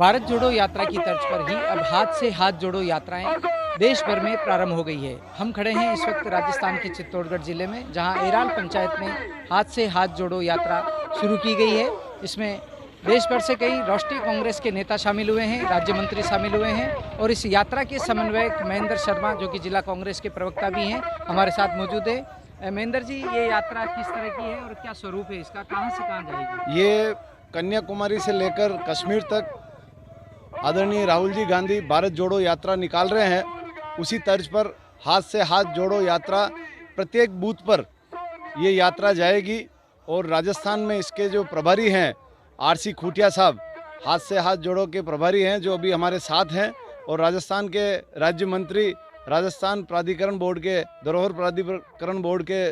भारत जोड़ो यात्रा की तर्ज पर ही अब हाथ से हाथ जोड़ो यात्राएं देश भर में प्रारंभ हो गई है। हम खड़े हैं इस वक्त राजस्थान के चित्तौड़गढ़ जिले में, जहां एराल पंचायत में हाथ से हाथ जोड़ो यात्रा शुरू की गई है। इसमें देश भर से कई राष्ट्रीय कांग्रेस के नेता शामिल हुए हैं, राज्य मंत्री शामिल हुए हैं और इस यात्रा के समन्वयक महेंद्र शर्मा, जो कि जिला कांग्रेस के प्रवक्ता भी हैं, हमारे साथ मौजूद है। महेंद्र जी, ये यात्रा किस तरह की है और क्या स्वरूप है इसका, कहाँ से कहाँ जाएगी? ये कन्याकुमारी से लेकर कश्मीर तक आदरणीय राहुल जी गांधी भारत जोड़ो यात्रा निकाल रहे हैं। उसी तर्ज पर हाथ से हाथ जोड़ो यात्रा प्रत्येक बूथ पर ये यात्रा जाएगी और राजस्थान में इसके जो प्रभारी हैं आरसी खूटिया साहब, हाथ से हाथ जोड़ो के प्रभारी हैं, जो अभी हमारे साथ हैं, और राजस्थान के राज्य मंत्री, राजस्थान प्राधिकरण बोर्ड के, धरोहर प्राधिकरण बोर्ड के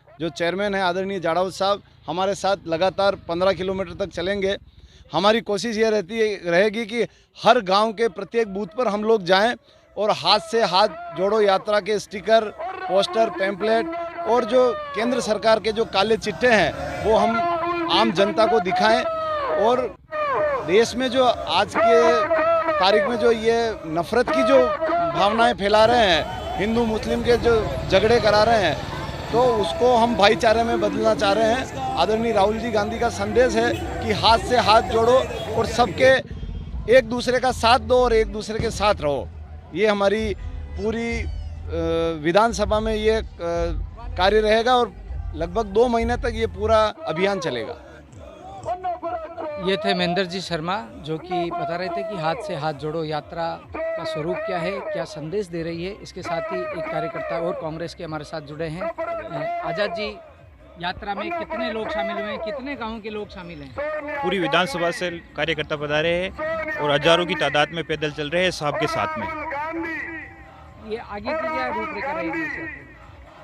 जो चेयरमैन हैं आदरणीय जाड़ावत साहब, हमारे साथ लगातार 15 किलोमीटर तक चलेंगे। हमारी कोशिश ये रहेगी कि हर गांव के प्रत्येक बूथ पर हम लोग जाएं और हाथ से हाथ जोड़ो यात्रा के स्टिकर, पोस्टर, पैम्पलेट और जो केंद्र सरकार के जो काले चिट्ठे हैं वो हम आम जनता को दिखाएं। और देश में जो आज के तारीख में जो ये नफरत की जो भावनाएं फैला रहे हैं, हिंदू मुस्लिम के जो झगड़े करा रहे हैं, तो उसको हम भाईचारे में बदलना चाह रहे हैं। आदरणीय राहुल जी गांधी का संदेश है कि हाथ से हाथ जोड़ो और सबके एक दूसरे का साथ दो और एक दूसरे के साथ रहो। ये हमारी पूरी विधानसभा में ये कार्य रहेगा और लगभग 2 महीने तक ये पूरा अभियान चलेगा। ये थे महेंद्र जी शर्मा, जो कि बता रहे थे कि हाथ से हाथ जोड़ो यात्रा का स्वरूप क्या है, क्या संदेश दे रही है। इसके साथ ही एक कार्यकर्ता और कांग्रेस के हमारे साथ जुड़े हैं। आजाद जी, यात्रा में कितने लोग शामिल हुए हैं, कितने गांवों के लोग शामिल हैं? पूरी विधानसभा से कार्यकर्ता पधारे हैं और हजारों की तादाद में पैदल चल रहे हैं साहब के साथ में। ये आगे की क्या रूपरेखा रहेगी?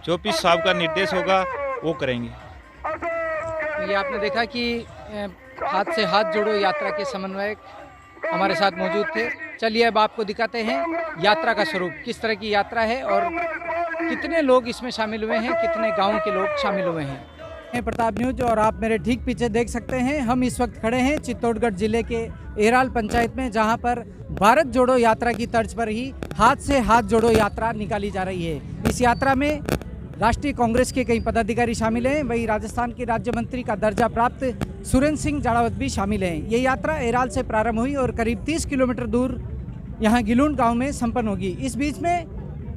जो भी साहब का निर्देश होगा वो करेंगे। ये आपने देखा कि हाथ से हाथ जोड़ो यात्रा के समन्वयक हमारे साथ मौजूद थे। चलिए अब आपको दिखाते हैं यात्रा का स्वरूप, किस तरह की यात्रा है और कितने लोग इसमें शामिल हुए हैं, कितने गांव के लोग शामिल हुए हैं। प्रताप न्यूज, और आप मेरे ठीक पीछे देख सकते हैं, हम इस वक्त खड़े हैं चित्तौड़गढ़ जिले के एराल पंचायत में, जहां पर भारत जोड़ो यात्रा की तर्ज पर ही हाथ से हाथ जोड़ो यात्रा निकाली जा रही है। इस यात्रा में राष्ट्रीय कांग्रेस के कई पदाधिकारी शामिल हैं, वहीं राजस्थान के राज्य मंत्री का दर्जा प्राप्त सुरेंद्र सिंह जाड़ावत भी शामिल हैं। ये यात्रा एराल से प्रारंभ हुई और करीब 30 किलोमीटर दूर यहाँ गिलून गांव में संपन्न होगी। इस बीच में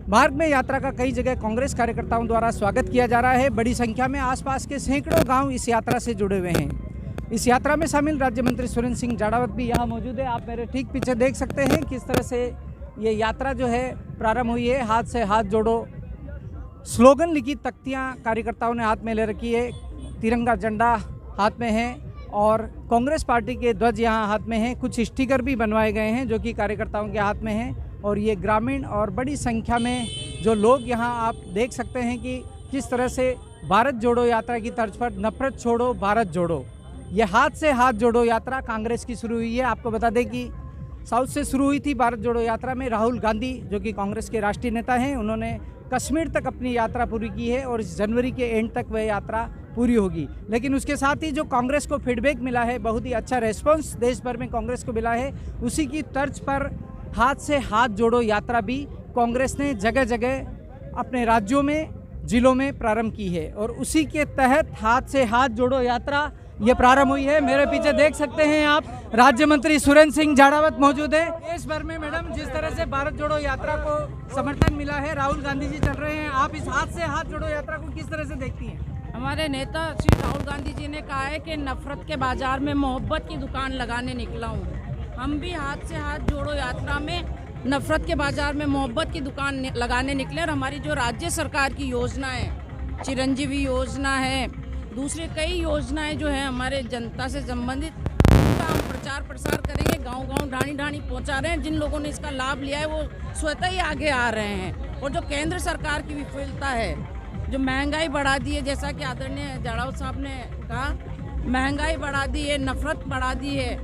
मार्ग में यात्रा का कई जगह कांग्रेस कार्यकर्ताओं द्वारा स्वागत किया जा रहा है। बड़ी संख्या में आसपास के सैकड़ों गांव इस यात्रा से जुड़े हुए हैं। इस यात्रा में शामिल राज्य मंत्री सुरेंद्र सिंह जाड़ावत भी यहाँ मौजूद है। आप मेरे ठीक पीछे देख सकते हैं किस तरह से ये यात्रा जो है प्रारंभ हुई है। हाथ से हाथ जोड़ो स्लोगन लिखी तख्तियाँ कार्यकर्ताओं ने हाथ में ले रखी है, तिरंगा झंडा हाथ में है और कांग्रेस पार्टी के ध्वज यहाँ हाथ में हैं। कुछ स्टिकर भी बनवाए गए हैं जो कि कार्यकर्ताओं के हाथ में हैं। और ये ग्रामीण और बड़ी संख्या में जो लोग यहाँ आप देख सकते हैं कि किस तरह से भारत जोड़ो यात्रा की तर्ज पर नफरत छोड़ो भारत जोड़ो, ये हाथ से हाथ जोड़ो यात्रा कांग्रेस की शुरू हुई है। आपको बता दें कि साउथ से शुरू हुई थी भारत जोड़ो यात्रा में। राहुल गांधी, जो कि कांग्रेस के राष्ट्रीय नेता हैं, उन्होंने कश्मीर तक अपनी यात्रा पूरी की है और इस जनवरी के एंड तक वह यात्रा पूरी होगी। लेकिन उसके साथ ही जो कांग्रेस को फीडबैक मिला है, बहुत ही अच्छा रेस्पॉन्स देश भर में कांग्रेस को मिला है, उसी की तर्ज पर हाथ से हाथ जोड़ो यात्रा भी कांग्रेस ने जगह जगह अपने राज्यों में, जिलों में प्रारंभ की है और उसी के तहत हाथ से हाथ जोड़ो यात्रा ये प्रारंभ हुई है। मेरे पीछे देख सकते हैं आप, राज्य मंत्री सुरेंद्र सिंह जाड़ावत मौजूद है। देश भर में मैडम जिस तरह से भारत जोड़ो यात्रा को समर्थन मिला है, राहुल गांधी जी चल रहे हैं, आप इस हाथ से हाथ जोड़ो यात्रा को किस तरह से देखती हैं? हमारे नेता श्री राहुल गांधी जी ने कहा है कि नफरत के बाजार में मोहब्बत की दुकान लगाने निकला हूँ। हम भी हाथ से हाथ जोड़ो यात्रा में नफरत के बाजार में मोहब्बत की दुकान लगाने निकले और हमारी जो राज्य सरकार की योजना है, चिरंजीवी योजना है, दूसरी कई योजनाएं जो है हमारे जनता से संबंधित, उनका हम प्रचार प्रसार करेंगे। गांव-गांव, ढाणी-ढाणी पहुंचा रहे हैं। जिन लोगों ने इसका लाभ लिया है वो स्वतः ही आगे आ रहे हैं। और जो केंद्र सरकार की विफलता है, जो महंगाई बढ़ा दी है, जैसा कि आदरणीय जाड़ावत साहब ने कहा, महंगाई बढ़ा दी है, नफरत बढ़ा दी है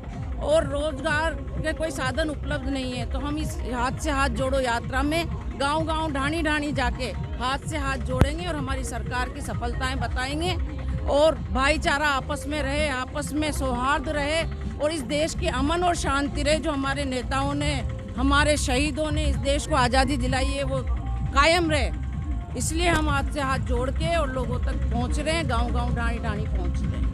और रोजगार के कोई साधन उपलब्ध नहीं है, तो हम इस हाथ से हाथ जोड़ो यात्रा में गांव-गांव, ढाणी-ढाणी जाके हाथ से हाथ जोड़ेंगे और हमारी सरकार की सफलताएं बताएंगे और भाईचारा आपस में रहे, आपस में सौहार्द रहे और इस देश की अमन और शांति रहे। जो हमारे नेताओं ने, हमारे शहीदों ने इस देश को आज़ादी दिलाई है, वो कायम रहे। इसलिए हम हाथ से हाथ जोड़ के और लोगों तक पहुंच रहे हैं, गांव-गांव, ढाणी-ढाणी पहुंच रहे हैं।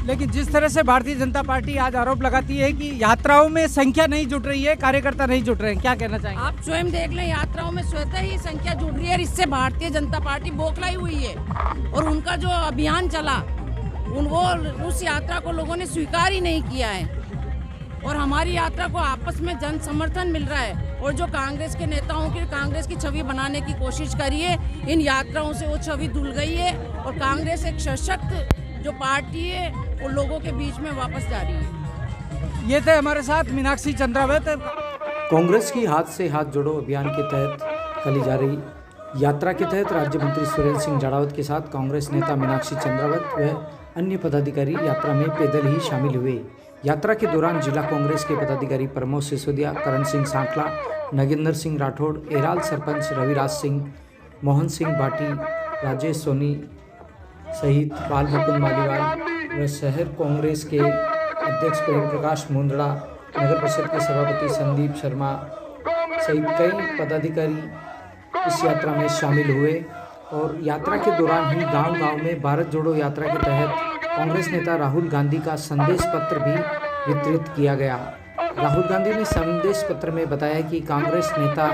लेकिन जिस तरह से भारतीय जनता पार्टी आज आरोप लगाती है कि यात्राओं में संख्या नहीं जुट रही है, कार्यकर्ता नहीं जुट रहे हैं, क्या कहना चाहेंगे? आप स्वयं देख लें, यात्राओं में स्वतः ही संख्या जुड़ रही है और इससे भारतीय जनता पार्टी बौखलाई हुई है। और उनका जो अभियान चला, उस यात्रा को लोगों ने स्वीकार ही नहीं किया है। और हमारी यात्रा को आपस में जन समर्थन मिल रहा है। और जो कांग्रेस के नेताओं की कांग्रेस की छवि बनाने की कोशिश करी है, इन यात्राओं से वो छवि धुल गई है और कांग्रेस एक सशक्त जो पार्टी है वो लोगों के बीच में वापस जा रही है। ये थे हमारे साथ मीनाक्षी चंद्रावत। कांग्रेस की हाथ से हाथ जोड़ो अभियान के तहत कली जा रही यात्रा के तहत राज्य मंत्री सुरेंद्र सिंह जाड़ावत के साथ कांग्रेस नेता मीनाक्षी चंद्रावत व अन्य पदाधिकारी यात्रा में पैदल ही शामिल हुए। यात्रा के दौरान जिला कांग्रेस के पदाधिकारी प्रमोद सिसोदिया, करण सिंह सांकला, नगेंद्र सिंह राठौड़, एराल सरपंच रविराज सिंह, मोहन सिंह बाटी, राजेश सोनी सहित बाल मुकुंद मालीवाल व शहर कांग्रेस के अध्यक्ष प्रेम प्रकाश मुंदड़ा, नगर परिषद के सभापति संदीप शर्मा सहित कई पदाधिकारी इस यात्रा में शामिल हुए। और यात्रा के दौरान ही गांव-गांव में भारत जोड़ो यात्रा के तहत कांग्रेस नेता राहुल गांधी का संदेश पत्र भी वितरित किया गया। राहुल गांधी ने संदेश पत्र में बताया कि कांग्रेस नेता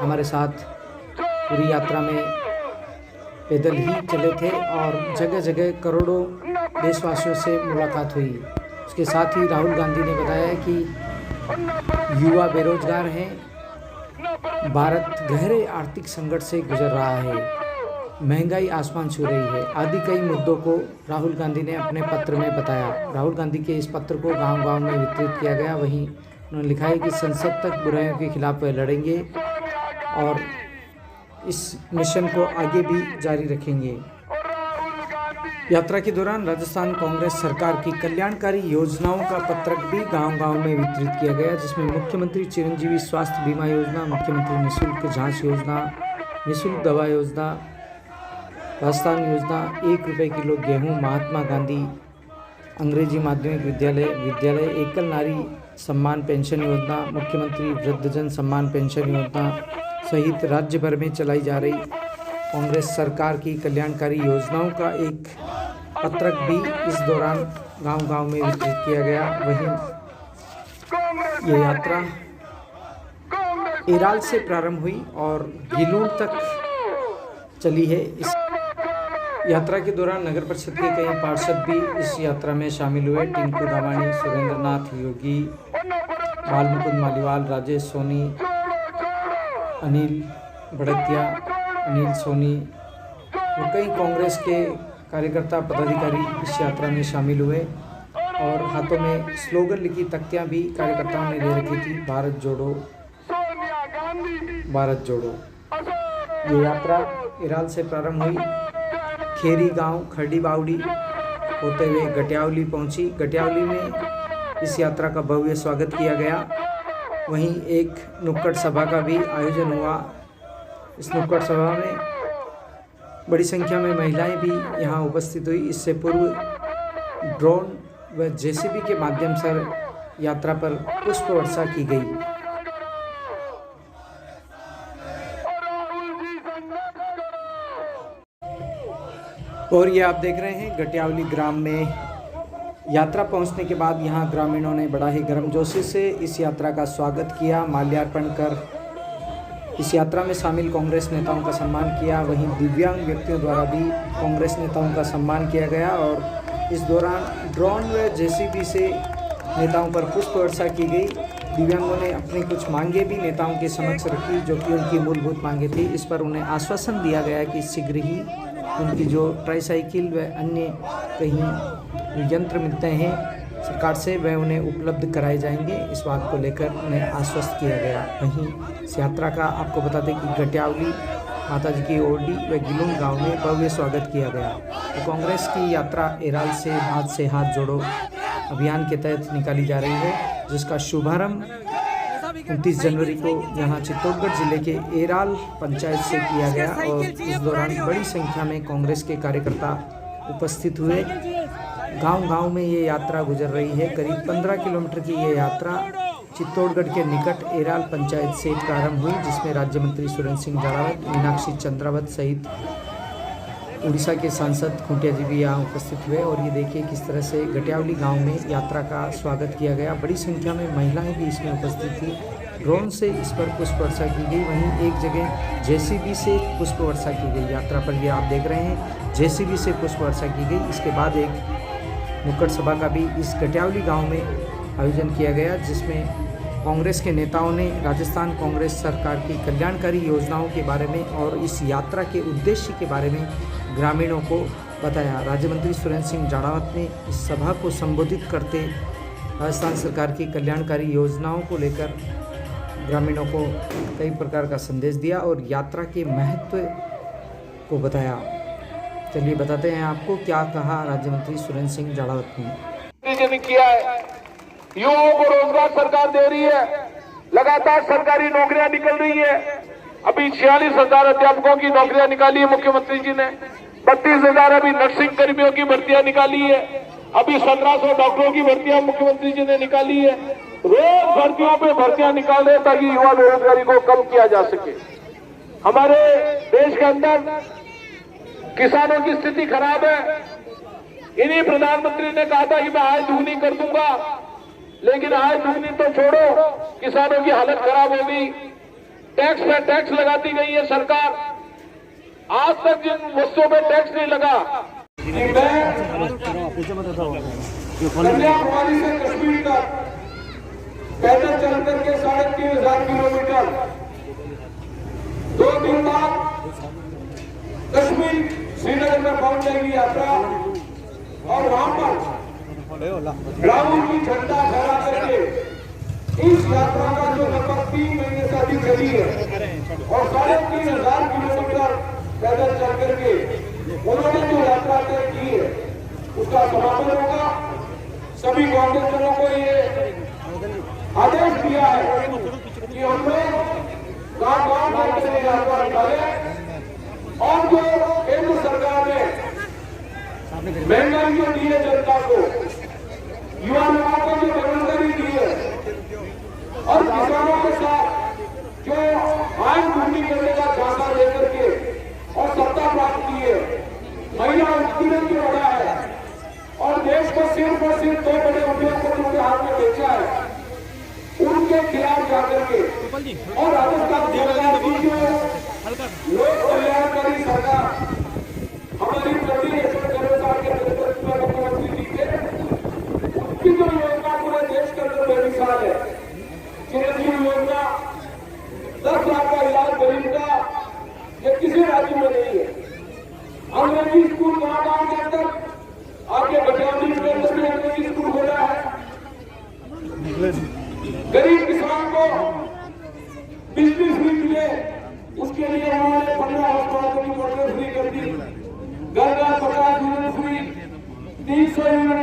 हमारे साथ पूरी यात्रा में पैदल ही चले थे और जगह जगह करोड़ों देशवासियों से मुलाकात हुई। उसके साथ ही राहुल गांधी ने बताया कि युवा बेरोजगार हैं, भारत गहरे आर्थिक संकट से गुजर रहा है, महंगाई आसमान छू रही है आदि कई मुद्दों को राहुल गांधी ने अपने पत्र में बताया। राहुल गांधी के इस पत्र को गांव-गांव में वितरित किया गया। वहीं उन्होंने लिखा है कि संसद तक बुराइयों के खिलाफ वे लड़ेंगे और इस मिशन को आगे भी जारी रखेंगे। यात्रा के दौरान राजस्थान कांग्रेस सरकार की कल्याणकारी योजनाओं का पत्रक भी गांव-गांव में वितरित किया गया, जिसमें मुख्यमंत्री चिरंजीवी स्वास्थ्य बीमा योजना, मुख्यमंत्री निःशुल्क जांच योजना, निःशुल्क दवा योजना, राजस्थान योजना, 1 रुपये किलो गेहूं, महात्मा गांधी अंग्रेजी माध्यमिक विद्यालय, एकल नारी सम्मान पेंशन योजना, मुख्यमंत्री वृद्धजन सम्मान पेंशन योजना सहित राज्य भर में चलाई जा रही कांग्रेस सरकार की कल्याणकारी योजनाओं का एक पत्रक भी इस दौरान गांव-गांव में वितरित किया गया। वहीं ये यात्रा एराल से प्रारंभ हुई और गिलून तक चली है। इस यात्रा के दौरान नगर परिषद के कई पार्षद भी इस यात्रा में शामिल हुए। टिंकू दावानी, सुरेंद्र नाथ योगी, बाल मुकुंद मालीवाल, राजेश सोनी, अनिल बड़तिया, अनिल सोनी और कई कांग्रेस के कार्यकर्ता पदाधिकारी इस यात्रा में शामिल हुए और हाथों में स्लोगन लिखी तख्तियां भी कार्यकर्ताओं ने ले रखी थी, भारत जोड़ो भारत जोड़ो। ये यात्रा एराल से प्रारंभ हुई, खेरी गांव, खरडी बावड़ी होते हुए गटियावली पहुंची। गटियावली में इस यात्रा का भव्य स्वागत किया गया। वहीं एक नुक्कड़ सभा का भी आयोजन हुआ। इस नुक्कड़ सभा में बड़ी संख्या में महिलाएं भी यहां उपस्थित हुई। इससे पूर्व ड्रोन व जेसीबी के माध्यम से यात्रा पर पुष्प वर्षा की गई। और ये आप देख रहे हैं गटियावली ग्राम में यात्रा पहुंचने के बाद यहाँ ग्रामीणों ने बड़ा ही गर्मजोशी से इस यात्रा का स्वागत किया, माल्यार्पण कर इस यात्रा में शामिल कांग्रेस नेताओं का सम्मान किया। वहीं दिव्यांग व्यक्तियों द्वारा भी कांग्रेस नेताओं का सम्मान किया गया और इस दौरान ड्रोन व जेसीबी से नेताओं पर पुष्प वर्षा की गई। दिव्यांगों ने अपनी कुछ मांगे भी नेताओं के समक्ष रखी, जो कि उनकी मूलभूत मांगे थी। इस पर उन्हें आश्वासन दिया गया कि शीघ्र ही उनकी जो ट्राईसाइकिल व अन्य कहीं यंत्र मिलते हैं सरकार से, वह उन्हें उपलब्ध कराए जाएंगे। इस बात को लेकर उन्हें आश्वस्त किया गया। वहीं इस यात्रा का आपको बता दें कि गटियावली माताजी की ओरडी व गिलून गांव में भव्य स्वागत किया गया। तो कांग्रेस की यात्रा एराल से हाथ जोड़ो अभियान के तहत निकाली जा रही है, जिसका शुभारंभ 29 जनवरी को यहाँ चित्तौड़गढ़ जिले के एराल पंचायत से किया गया और इस दौरान बड़ी संख्या में कांग्रेस के कार्यकर्ता उपस्थित हुए गांव-गांव में ये यात्रा गुजर रही है। करीब 15 किलोमीटर की ये यात्रा चित्तौड़गढ़ के निकट एराल पंचायत से प्रारंभ हुई, जिसमें राज्य मंत्री सुरेंद्र सिंह जाड़ावत, मीनाक्षी चंद्रावत सहित उड़ीसा के सांसद खूंटिया जी भी यहाँ उपस्थित हुए। और ये देखिए किस तरह से गटियावली गांव में यात्रा का स्वागत किया गया। बड़ी संख्या में महिलाएं भी इसमें उपस्थित थी। ड्रोन से इस पर पुष्प वर्षा की गई, वहीं एक जगह जेसीबी से पुष्प वर्षा की गई। यात्रा पर ये आप देख रहे हैं, जेसीबी से पुष्प वर्षा की गई। इसके बाद एक नुक्कड़ सभा का भी इस गटियावली गाँव में आयोजन किया गया, जिसमें कांग्रेस के नेताओं ने राजस्थान कांग्रेस सरकार की कल्याणकारी योजनाओं के बारे में और इस यात्रा के उद्देश्य के बारे में ग्रामीणों को बताया। राज्य मंत्री सुरेंद्र सिंह जाड़ावत ने इस सभा को संबोधित करते राजस्थान सरकार की कल्याणकारी योजनाओं को लेकर ग्रामीणों को कई प्रकार का संदेश दिया और यात्रा के महत्व को बताया। चलिए बताते हैं आपको क्या कहा राज्य मंत्री सुरेंद्र सिंह जाड़ावत ने। किया है, युवाओं को रोजगार सरकार दे रही है, लगातार सरकारी नौकरियां निकल रही है। अभी 46,000 अध्यापकों की नौकरियां निकाली है मुख्यमंत्री जी ने। 32,000 अभी नर्सिंग कर्मियों की भर्तियां निकाली है। अभी 1700 डॉक्टरों की भर्तियां मुख्यमंत्री जी ने निकाली है। रोज भर्तियों पे भर्तियां निकाल रहे ताकि युवा बेरोजगारी को कम किया जा सके। हमारे देश के अंदर किसानों की स्थिति खराब है। इन्हीं प्रधानमंत्री ने कहा था कि मैं आय दुगनी कर दूंगा, लेकिन आय दुगनी तो छोड़ो, किसानों की हालत खराब हो गई। टैक्स पे टैक्स लगाती गई है सरकार। आज तक जिन वस्तुओं पे टैक्स नहीं लगा। कन्याकुमारी से कश्मीर तक पैदल चल करके 3,500 किलोमीटर 2 दिन बाद कश्मीर श्रीनगर में पहुंच जाएगी यात्रा। और वहां पर राहुल की झंडा फहरा करके इस यात्रा का जो लगभग 3 महीने से अधिक चली है और 3,500 किलोमीटर पैदल चल करके उन्होंने जो यात्रा तय की है उसका समापन होगा। सभी कांग्रेस दलों को ये आदेश दिया है कि हम लोग गांव-गांव में यात्रा निकाले और जो केंद्र सरकार ने महंगाई जो दी है जनता को, युवा लोगों को जो बेरोजगारी दी है और किसानों के साथ जो आय दुगनी करने का झांसा लेकर के और सत्ता प्राप्त की है, महिला उत्पीड़न जो बढ़ा है और देश को सिर्फ और सिर्फ 2 बड़े उद्योगपतियों के हाथ में बेचा है, उनके खिलाफ जाकर के और राजस्थान सरकार की जो लोक कल्याणकारी सरकार हमारी प्रदेश के नेतृत्व में मुख्यमंत्री जी के उनकी जो योजना पूरे देश के अंदर बेमिसाल है। चिरंजीवी योजना 10 लाख का इलाज गरीब का, ये किसी राज्य में नहीं है। अंग्रेजी स्कूल गांव के अंदर आगे गटियावली के अंदर भी अंग्रेजी स्कूल हो रहा है। गरीब किसान को बिजली फ्री मिले, उसके लिए उन्होंने 15 हॉस्पिटल की मोटर फ्री कर दी। घर 50 यूनिट फ्री, 300 यूनिट